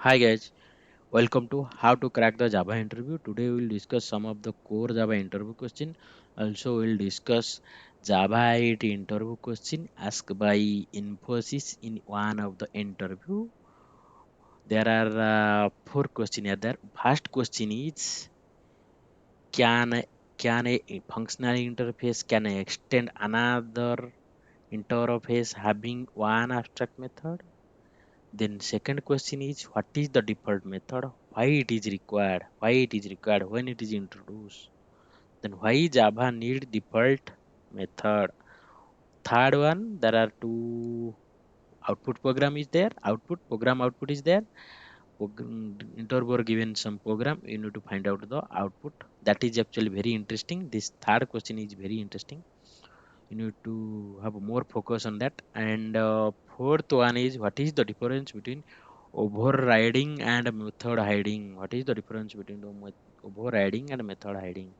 Hi guys, welcome to How to Crack the Java Interview. Today we will discuss some of the core Java interview question. Also we will discuss Java IT interview question asked by Infosys in one of the interview. There are four questions there. First question is can can a functional interface can extend another interface having one abstract method? Then second question is what is the default method? Why it is required? Why it is required when it is introduced? Then why Java need default method? Third one, there are two output program is there. Output program output is there. Interviewer given some program. You need to find out the output. That is actually very interesting. This third question is very interesting. You need to have more focus on that. And fourth one is what is the difference between overriding and method hiding? What is the difference between the overriding and method hiding?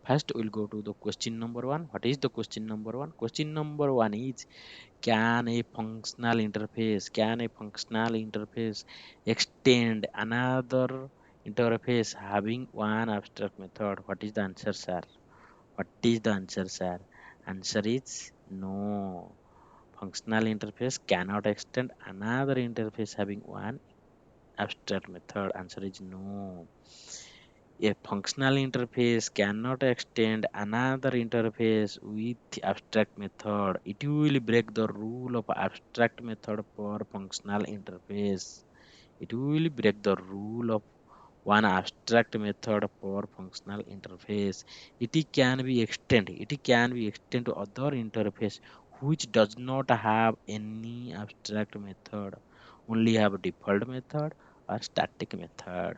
First we'll go to the question number one. What is the question number one? Question number one is can a functional interface extend another interface having one abstract method? What is the answer, sir? What is the answer, sir? Answer is no. Functional interface cannot extend another interface having one abstract method. Answer is no. A functional interface cannot extend another interface with abstract method. It will break the rule of abstract method for functional interface. It will break the rule of one abstract method for functional interface. It can be extended to other interface which does not have any abstract method, only have default method or static method.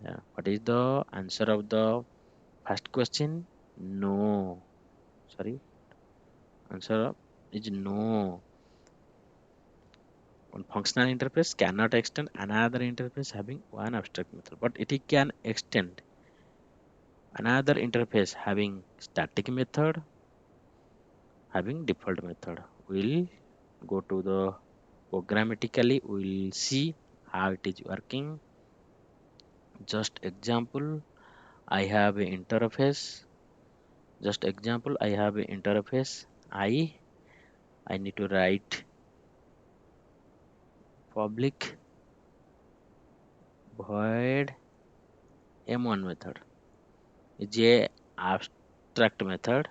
Yeah. What is the answer of the first question? No. Sorry. Answer is no. One functional interface cannot extend another interface having one abstract method, but it can extend another interface having static method, having default method. We'll go to the programmatically, we'll see how it is working. Just example, I have an interface. Just example, I have an interface. I need to write public void m1 method is a abstract method.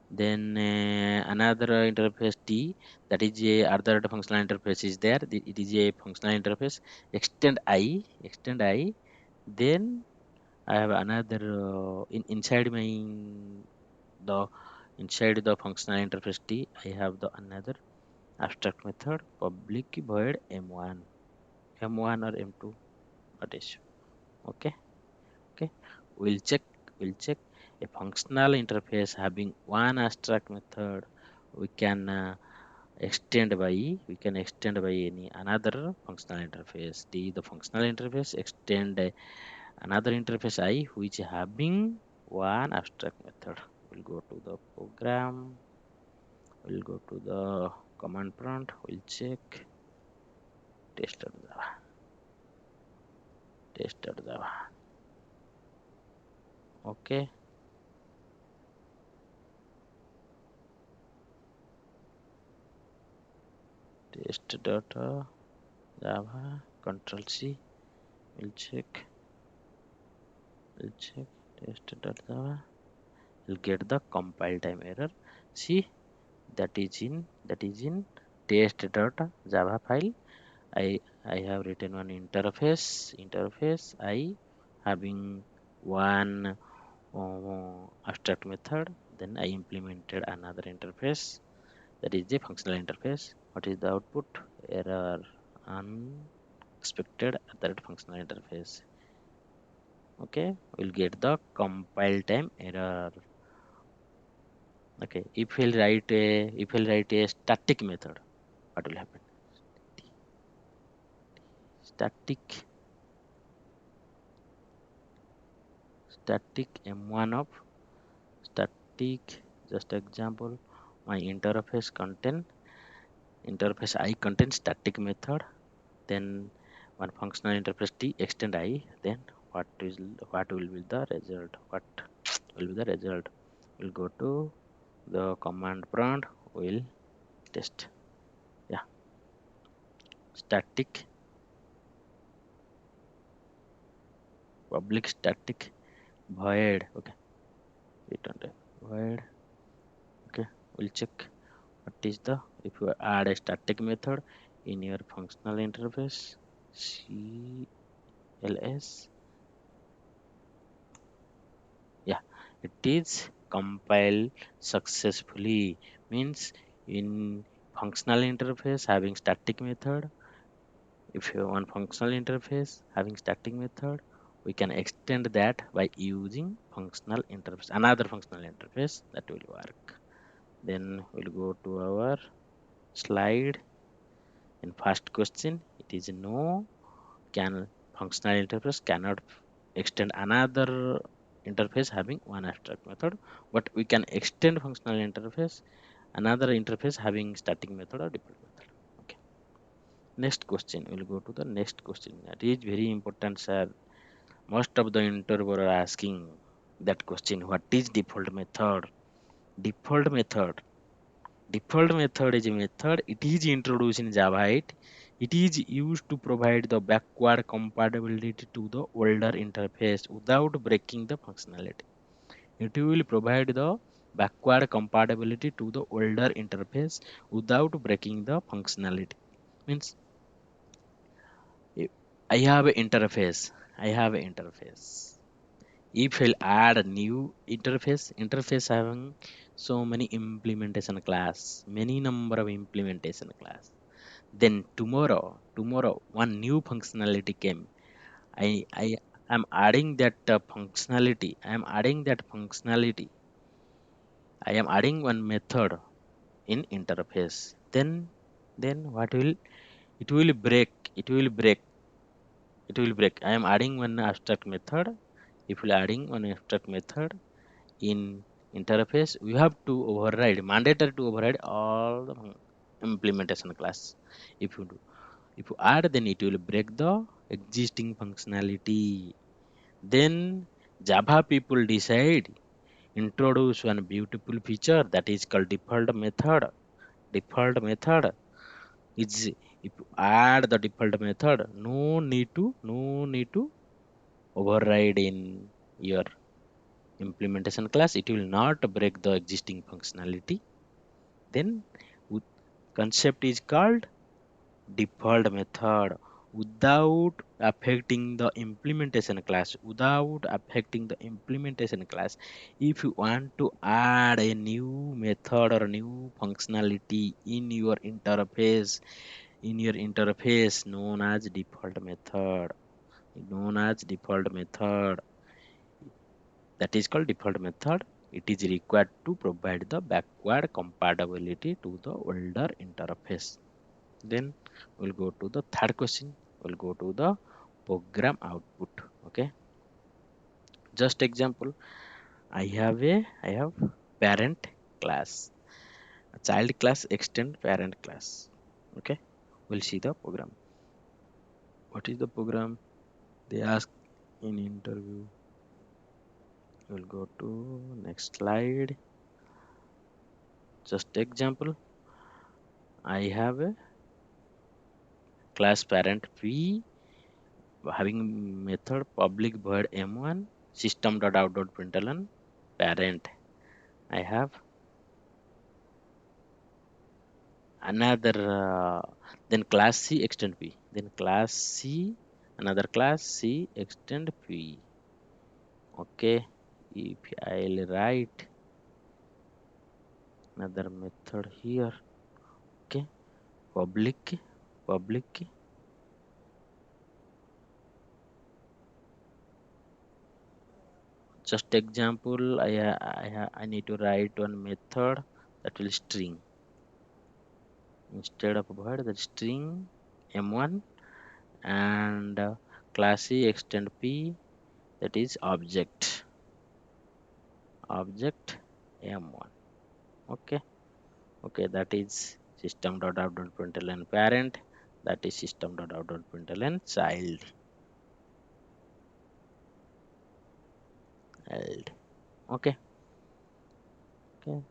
Then another interface t, that is a other functional interface is there. It is a functional interface. Extend I. Then I have another the inside the functional interface t. I have the another abstract method public void m1 or m2. What is okay? Okay, we'll check a functional interface having one abstract method. We can extend by any another functional interface. The functional interface extend another interface I which having one abstract method. We'll go to the program. We'll go to the command prompt. We'll check test.java. Test.java. Okay. Test.java. Control C. We'll check. Test.java. We'll get the compile time error. See, that is in test.java file. I have written one interface I having one abstract method. Then I implemented another interface, that is the functional interface. What is the output? Error unexpected at that functional interface. Okay, we'll get the compile time error. Okay, if we'll write a static method, what will happen? Static static m1 of static. Just example, my interface I contain static method. Then one functional interface T extend I, then what will be the result? What will be the result? We'll go to the command prompt. We'll test. Yeah, static public static void. Okay, return type void. Okay, we'll check what is the if you add a static method in your functional interface CLS. Yeah, it is compiled successfully. Means in functional interface having static method, if you want functional interface having static method, we can extend that by using functional interface, another functional interface that will work. Then we'll go to our slide. In first question, it is no. Can functional interface cannot extend another interface having one abstract method, but we can extend functional interface another interface having static method or default method. Okay. Next question. We'll go to the next question. That is very important, sir. Most of the interviewer are asking that question. What is default method? Default method. Default method is a method. It is introduced in Java 8. It is used to provide the backward compatibility to the older interface without breaking the functionality. It will provide the backward compatibility to the older interface without breaking the functionality. Means if I have an interface. I have an interface. If I'll add a new interface having so many implementation class, many number of implementation class. Then tomorrow, one new functionality came. I am adding that functionality. I am adding one method in interface. Then what will it will break? It will break. It will break. I am adding one abstract method. If we are adding one abstract method in interface, we have to override, mandatory to override all the implementation class. If you do, if you add, then it will break the existing functionality. Then Java people decide introduce one beautiful feature that is called default method. Default method is if you add the default method, no need to override in your implementation class. It will not break the existing functionality. Then concept is called default method without affecting the implementation class. If you want to add a new method or new functionality in your interface known as default method, that is called default method. It is required to provide the backward compatibility to the older interface. Then we'll go to the third question. We'll go to the program output. Okay. Just example. I have parent class. A child class extend parent class. Okay. We'll see the program. What is the program? They ask in interview. We'll go to next slide. Just example. I have a class parent P having method public void m1 system.out.println parent. I have another then class C extend P. Then class C another class C extend P. Okay, if I'll write another method here. Okay, public just example. I need to write one method that will string instead of void that string m1 and class C extend P, that is object m1. Okay, that is system.out.println parent, that is system.out.println child. Okay.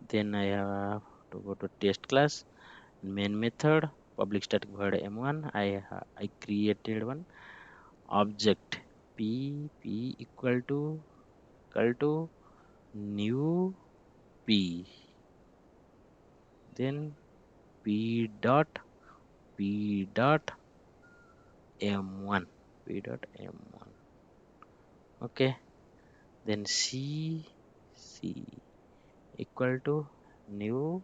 Then I have to go to test class. Main method, public static void m1. I created one object p equal to new p. Then p dot m1 p.m1. Okay. Then c equal to new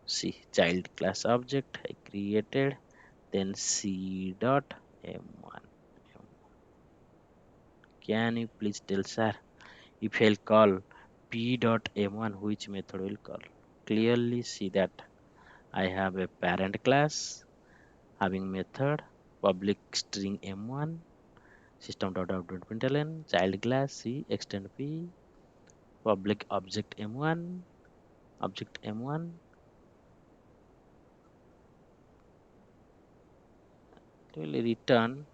c child class object I created. Then c dot m1. Can you please tell, sir, if I'll call p dot m1, which method will call? Clearly see that I have a parent class having method public string m1 system.out.println child class c extend p public object m1 it will return.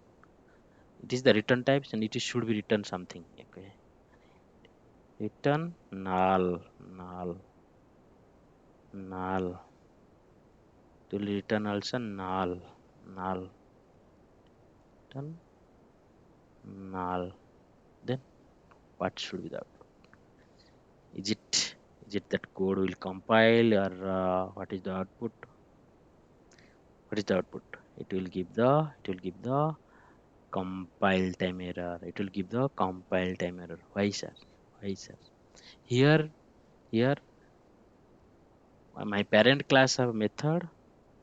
It is the return types and it should be return something. Okay, return null. It will return also null return null. Then what should be the output? Is it that code will compile, or what is the output? What is the output? It will give the compile time error. It will give the compile time error. Why, sir? Why, sir? Here my parent class have method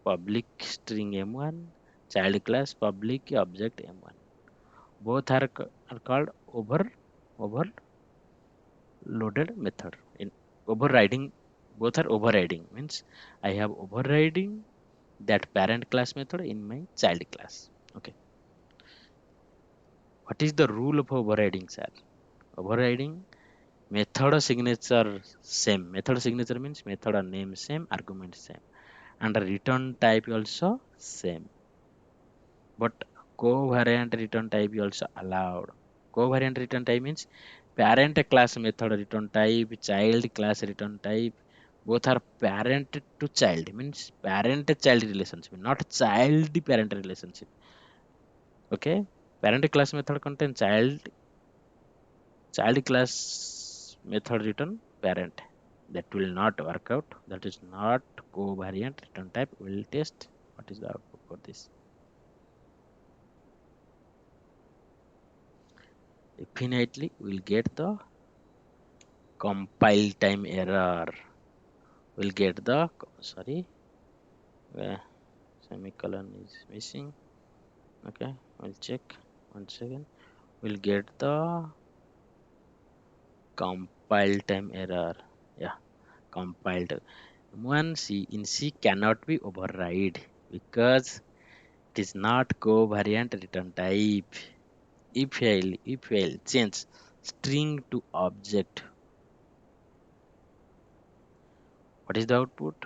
public string m1 child class public object m1. Both are called overloaded method. In overriding, both are overriding means I have overriding that parent class method in my child class. Okay, what is the rule of overriding, sir? Overriding method signature same. Method signature means method name same, argument same, and the return type also same. But covariant return type is also allowed. Covariant return type means parent class method return type, child class return type, both are parent to child, means parent child relationship, not child parent relationship. Okay, parent class method contain child class method return parent. That will not work out. That is not covariant return type. We'll test what is the output for this. Definitely we'll get the compile time error. We'll get the, sorry, semicolon is missing. Okay, we'll check 1 second. We'll get the compile time error. Yeah, compiled. One C in C cannot be override because it is not covariant return type. If I'll change string to object, what is the output?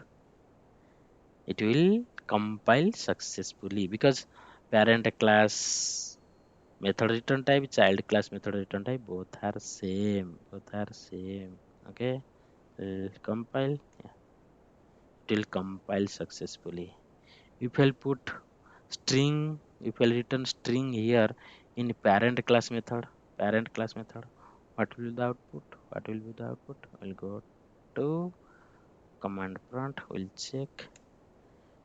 It will compile successfully because parent class method return type, child class method return type, both are same. Okay, compile. Yeah, it will compile successfully. If I'll put string, if I'll return string here in parent class method, what will be the output? We'll go to command prompt. We'll check.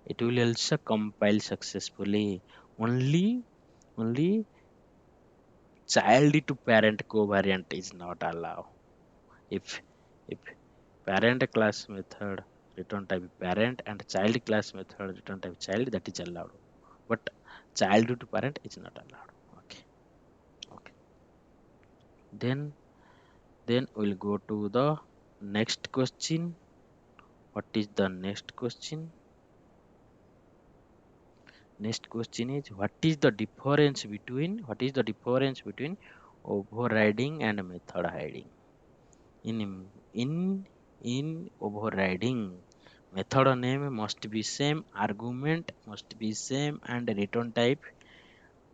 It will also compile successfully. Only child to parent covariant is not allowed. If parent class method return type parent and child class method return type child, that is allowed, but child to parent is not allowed. Okay. Then we'll go to the next question. What is the next question? Next question is what is the difference between overriding and method hiding? In overriding, Method name must be same, argument must be same, and return type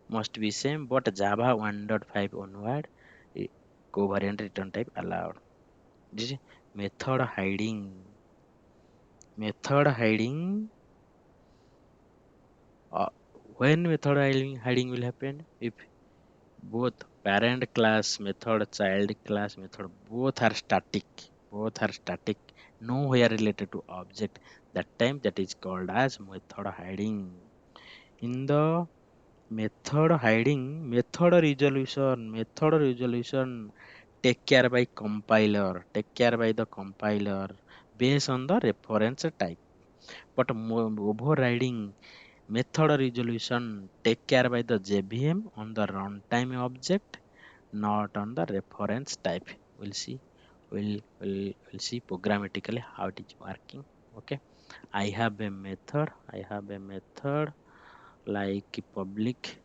must be same, but Java 1.5 onward, eh, covariant return type allowed. This is method hiding. Method hiding. Uh, when method hiding will happen? If both parent class method, child class method, both are static. Both are static. Nowhere related to object. That time that is called as method hiding. In the method resolution take care by compiler, take care by the compiler based on the reference type. But overriding method resolution take care by the JVM on the runtime object, not on the reference type. We'll see. We'll see programmatically how it is working. Okay. I have a method. I have a method like public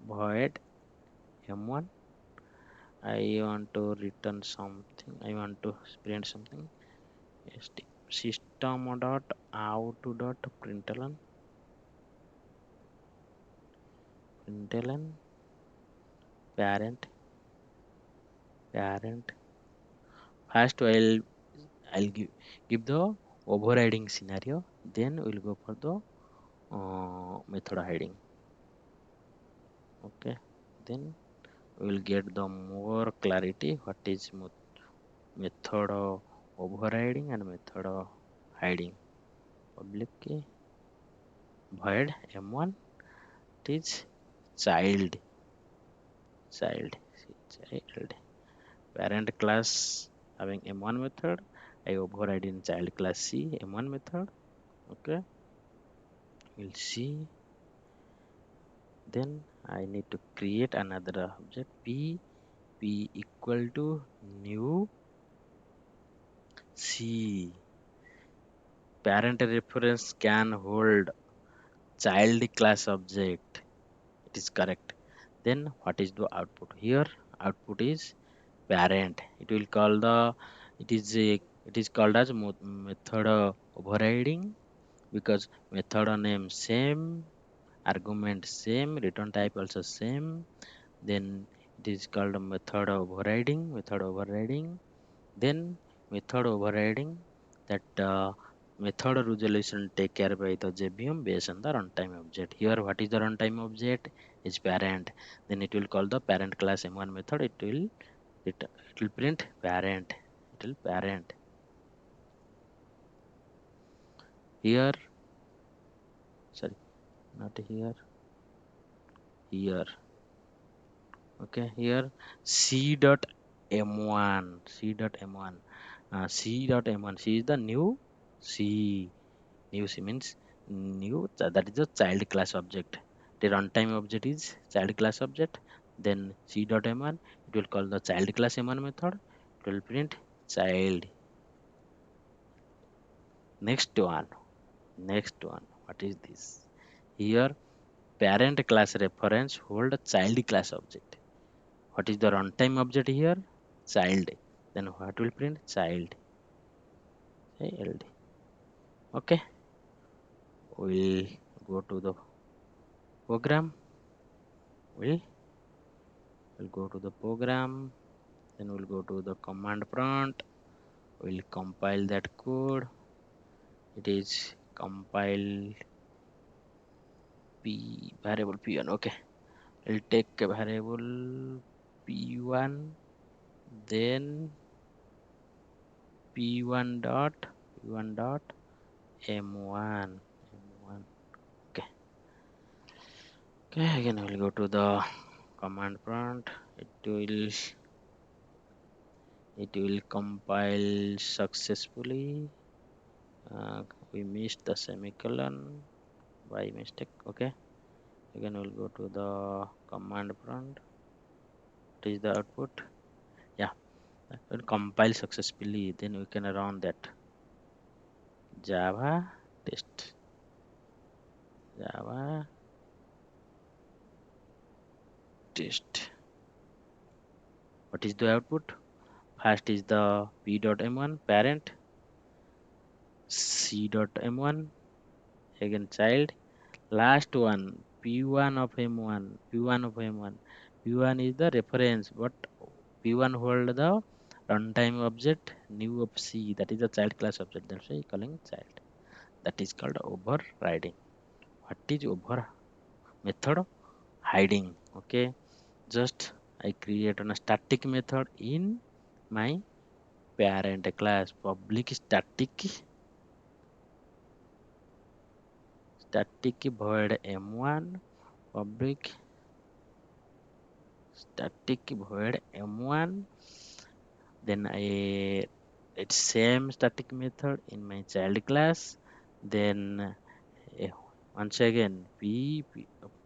void m1. I want to return something. I want to print something. System dot out dot println parent parent. First I'll give the overriding scenario. Then we'll go for the method hiding. Okay. Then we'll get the more clarity what is method overriding and method hiding. Public key void m1, it is child child child parent class having m1 method. I override in child class c m1 method. Okay, we'll see. Then I need to create another object p equal to new c. Parent reference can hold child class object. It is correct. Then what is the output here? Output is parent. It will call the it is called as method overriding because method name same, argument same, return type also same. Then it is called a method overriding. Method overriding. Then method overriding that method resolution take care by the JVM based on the runtime object. Here, what is the runtime object? Is parent. Then it will call the parent class m1 method. It will print parent. It will parent. Here, sorry, not here. Here. Okay, here c dot m1. C dot m1. C dot m1. C is the new C. New C means new. That is the child class object. The runtime object is child class object. Then c dot m1. It will call the child class m1 method. It will print child. Next one. Next one. What is this? Here parent class reference hold a child class object. What is the runtime object here? Child. Then what will print? Child. Child. Okay. We'll go to the program. We'll go to the program. Then we'll go to the command prompt. We'll compile that code. It is compile p variable p1. Okay. We'll take a variable p1. Then p1 dot m1. Okay. Okay. Again, we'll go to the command prompt. It will compile successfully. We missed the semicolon by mistake. Okay, again we'll go to the command prompt. What is the output? Yeah, it will compile successfully. Then we can run that Java test. Java test. What is the output? First is the p dot m1 parent, c dot m1 again child. Last one p1 of m1, p1 of m1. P1 is the reference, but p1 hold the runtime object new of c, that is the child class object. That's why calling child. That is called overriding. What is over method? Hiding. Okay, just I create a static method in my parent class, public static void m1, public static void m1. Then I it's same static method in my child class. Then once again p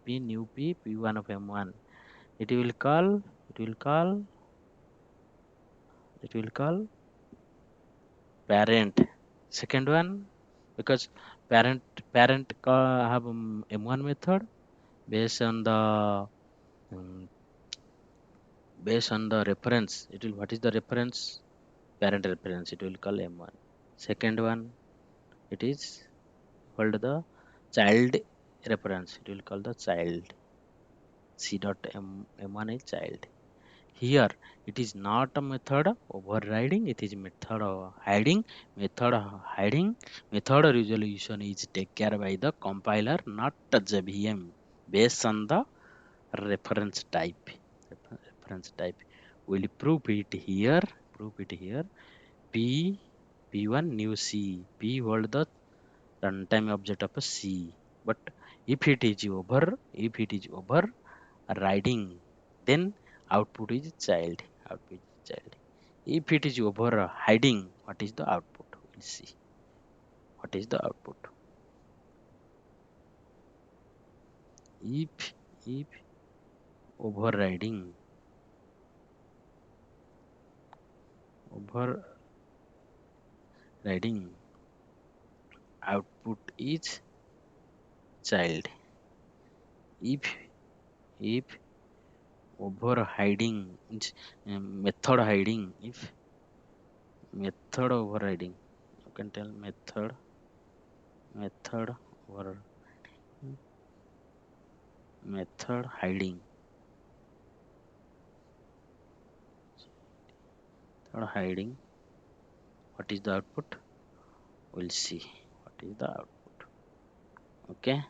new p1 of m1. It will call it will call it will call parent. Second one, because parent have m1 method based on the um, based on the reference. It will what is the reference? Parent reference. It will call m1. Second one, it is called the child reference. It will call the child. C dot m1 is child. Here it is not a method overriding, it is method of hiding. Method of hiding, method resolution is taken care by the compiler, not the JVM, based on the reference type. Reference type. We'll prove it here. Prove it here. P P1 new C. P hold the runtime object of a C. But if it is over riding, then output is child. Output is child. If it is over hiding, what is the output? We'll see. What is the output? If overriding, overriding output is child. If over hiding means method hiding, if method overriding, you can tell method over method hiding. Method hiding. What is the output? We'll see. What is the output? Okay.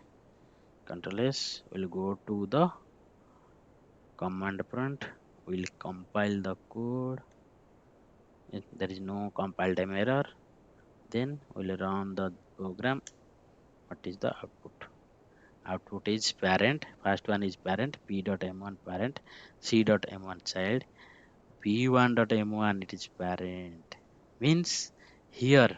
Control S. We'll go to the command prompt. We'll compile the code. If there is no compile time error, then we'll run the program. What is the output? Output is parent. First one is parent. P dot m1 parent. C dot m1 child. P1 dot m1 it is parent. Means here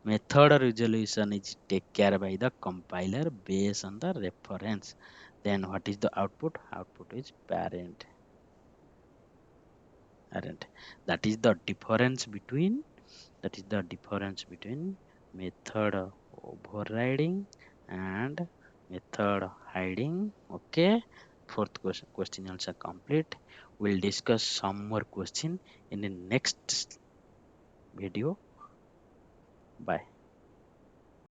method resolution is take care by the compiler based on the reference. Then what is the output? Output is parent. Parent. That is the difference between method overriding and method hiding. Okay. Fourth question also complete. We'll discuss some more question in the next video. Bye.